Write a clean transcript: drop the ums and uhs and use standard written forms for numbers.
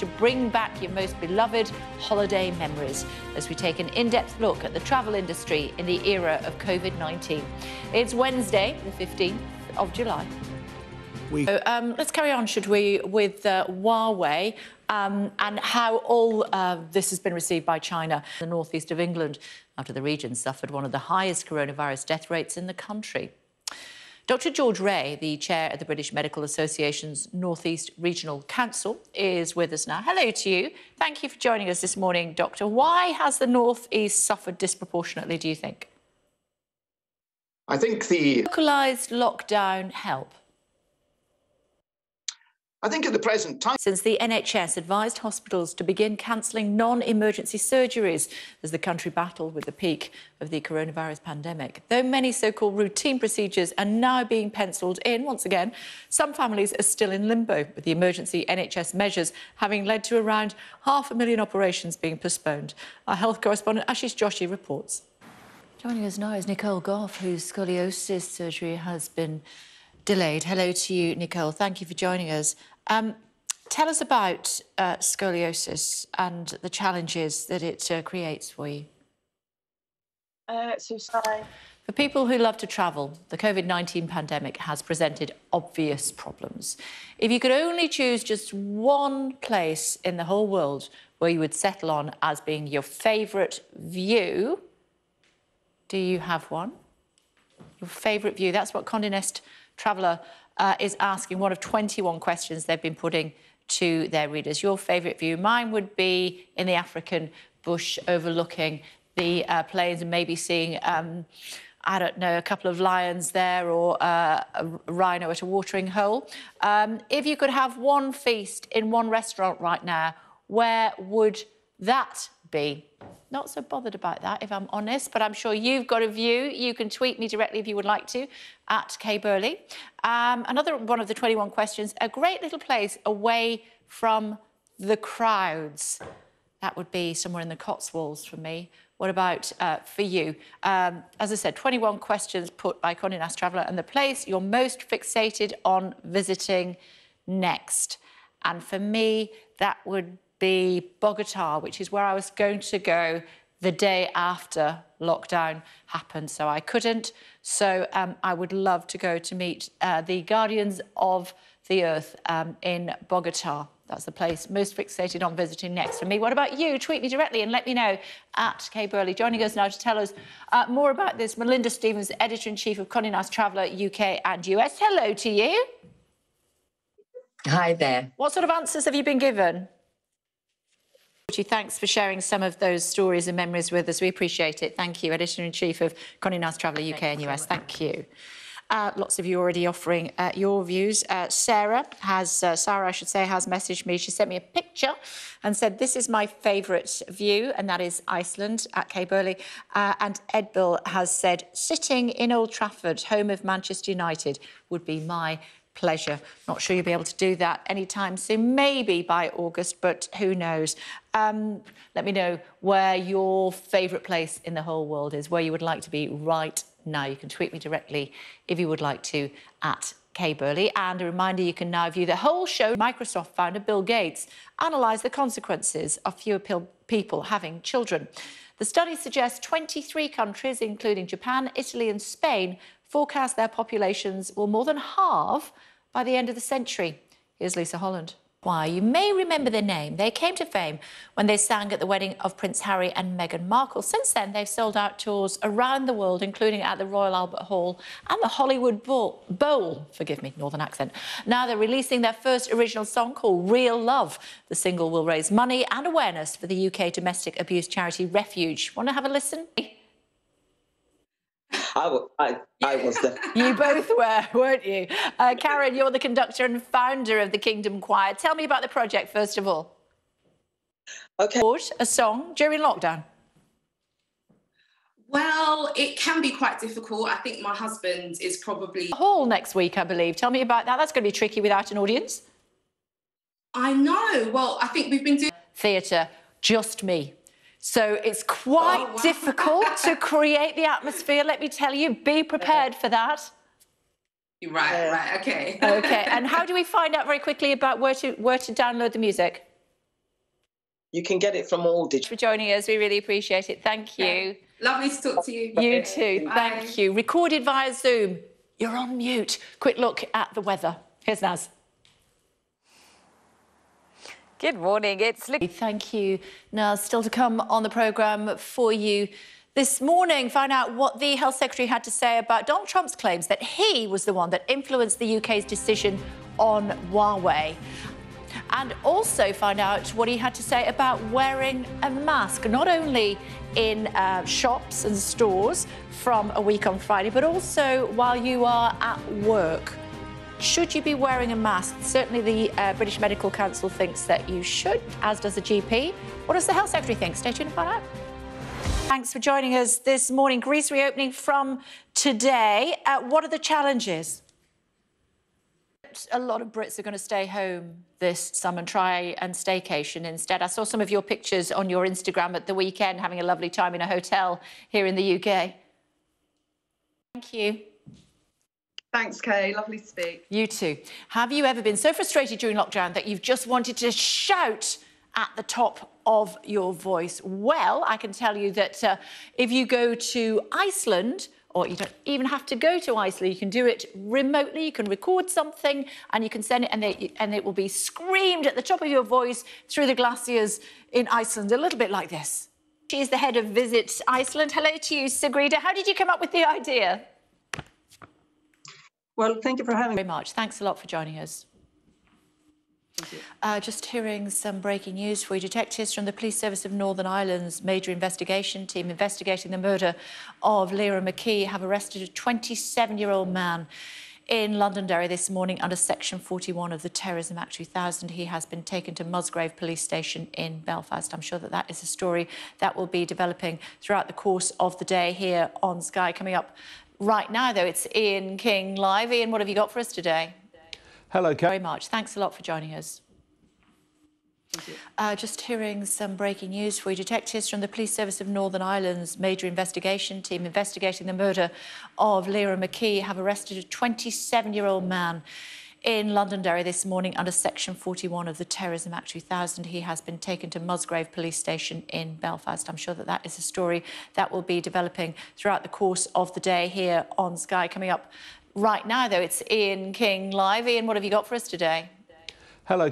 to bring back your most beloved holiday memories as we take an in-depth look at the travel industry in the era of COVID-19. It's Wednesday, the 15th of July. Let's carry on, should we, with Huawei and how all this has been received by China, the northeast of England, after the region suffered one of the highest coronavirus death rates in the country. Dr. George Ray, the chair of the British Medical Association's North East Regional Council, is with us now. Hello to you. Thank you for joining us this morning, Doctor. Why has the North East suffered disproportionately, do you think? I think the localised lockdown help? I think at the present time, since the NHS advised hospitals to begin cancelling non-emergency surgeries as the country battled with the peak of the coronavirus pandemic. Though many so-called routine procedures are now being penciled in once again, some families are still in limbo, with the emergency NHS measures having led to around 500,000 operations being postponed. Our health correspondent Ashish Joshi reports. Joining us now is Nicole Goff, whose scoliosis surgery has been delayed. Hello to you, Nicole. Thank you for joining us. Tell us about scoliosis and the challenges that it creates for you. For people who love to travel, the COVID-19 pandemic has presented obvious problems. If you could only choose just one place in the whole world where you would settle on as being your favourite view, do you have one? Your favourite view? That's what Condé Nast Traveller is asking, one of 21 questions they've been putting to their readers. Your favourite view? Mine would be in the African bush overlooking the plains and maybe seeing, I don't know, a couple of lions there or a rhino at a watering hole. If you could have one feast in one restaurant right now, where would that be? Not so bothered about that, if I'm honest, but I'm sure you've got a view. You can tweet me directly if you would like to, at Burley. Another one of the 21 questions, a great little place away from the crowds. That would be somewhere in the Cotswolds for me. What about for you? As I said, 21 questions put by Condé Nast Traveller, and the place you're most fixated on visiting next. And for me, that would be Bogota, which is where I was going to go the day after lockdown happened. So I couldn't. So I would love to go to meet the Guardians of the Earth in Bogota. That's the place most fixated on visiting next for me. What about you? Tweet me directly and let me know at Burley. Joining us now to tell us more about this, Melinda Stevens, Editor-in-Chief of Condé Nast Traveller UK and US. Hello to you. Hi there. What sort of answers have you been given? Thanks for sharing some of those stories and memories with us. We appreciate it. Thank you, Editor-in-Chief of Condé Nast Traveller UK and US. Thank you. Lots of you already offering your views. Sarah, I should say, has messaged me. She sent me a picture and said, this is my favourite view, and that is Iceland at Burley. And Edbill has said, sitting in Old Trafford, home of Manchester United, would be my pleasure. Not sure you'll be able to do that anytime soon, maybe by August, but who knows. Let me know where your favourite place in the whole world is, where you would like to be right now. You can tweet me directly if you would like to at Burley. And a reminder, you can now view the whole show. Microsoft founder Bill Gates analysed the consequences of fewer people having children. The study suggests 23 countries, including Japan, Italy and Spain, forecast their populations will more than halve by the end of the century. Here's Lisa Holland. Why, you may remember their name. They came to fame when they sang at the wedding of Prince Harry and Meghan Markle. Since then, they've sold out tours around the world, including at the Royal Albert Hall and the Hollywood Bowl. Forgive me, northern accent. Now they're releasing their first original song called Real Love. The single will raise money and awareness for the UK domestic abuse charity Refuge. Want to have a listen? I was there. You both were, weren't you? Karen, you're the conductor and founder of the Kingdom Choir. Tell me about the project, first of all. Okay. A song during lockdown. Well, it can be quite difficult. I think my husband is probably... Hall next week, I believe. Tell me about that. That's going to be tricky without an audience. I know. Well, I think we've been doing... Theatre, just me. So it's quite difficult to create the atmosphere, let me tell you. Be prepared for that. Right, okay. OK, and how do we find out very quickly about where to download the music? You can get it from all digital. For joining us, we really appreciate it. Thank you. Yeah. Lovely to talk to you. You too. Bye. Thank you. Recorded via Zoom. You're on mute. Quick look at the weather. Here's Naz. Good morning. It's Thank you. Naz, still to come on the programme for you this morning. Find out what the Health Secretary had to say about Donald Trump's claims that he was the one that influenced the UK's decision on Huawei. And also find out what he had to say about wearing a mask, not only in shops and stores from a week on Friday, but also while you are at work. Should you be wearing a mask? Certainly the British Medical Council thinks that you should, as does the GP. What does the Health Secretary think? Stay tuned to find out. Thanks for joining us this morning. Greece reopening from today. What are the challenges? A lot of Brits are going to stay home this summer and try and staycation instead. I saw some of your pictures on your Instagram at the weekend, having a lovely time in a hotel here in the UK. Thank you. Thanks, Kay. Lovely to speak. You too. Have you ever been so frustrated during lockdown that you've just wanted to shout at the top of your voice? Well, I can tell you that if you go to Iceland, or you don't even have to go to Iceland, you can do it remotely. You can record something and you can send it, and it will be screamed at the top of your voice through the glaciers in Iceland, a little bit like this. She's the head of Visit Iceland. Hello to you, Sigrida. How did you come up with the idea? Well, thank you for having me. Very much. Thanks a lot for joining us. Thank you. Just hearing some breaking news for you. Detectives from the Police Service of Northern Ireland's major investigation team investigating the murder of Lyra McKee have arrested a 27-year-old man in Londonderry this morning under Section 41 of the Terrorism Act 2000. He has been taken to Musgrave Police Station in Belfast. I'm sure that that is a story that will be developing throughout the course of the day here on Sky. Coming up right now, though, it's Ian King live. Ian, what have you got for us today? Hello, Kate. Very much. Thanks a lot for joining us. Thank you. Just hearing some breaking news for you. Detectives from the Police Service of Northern Ireland's major investigation team investigating the murder of Lyra McKee have arrested a 27-year-old man in Londonderry this morning under Section 41 of the Terrorism Act 2000. He has been taken to Musgrave Police Station in Belfast. I'm sure that that is a story that will be developing throughout the course of the day here on Sky. Coming up right now, though, it's Ian King live. Ian, what have you got for us today? Hello.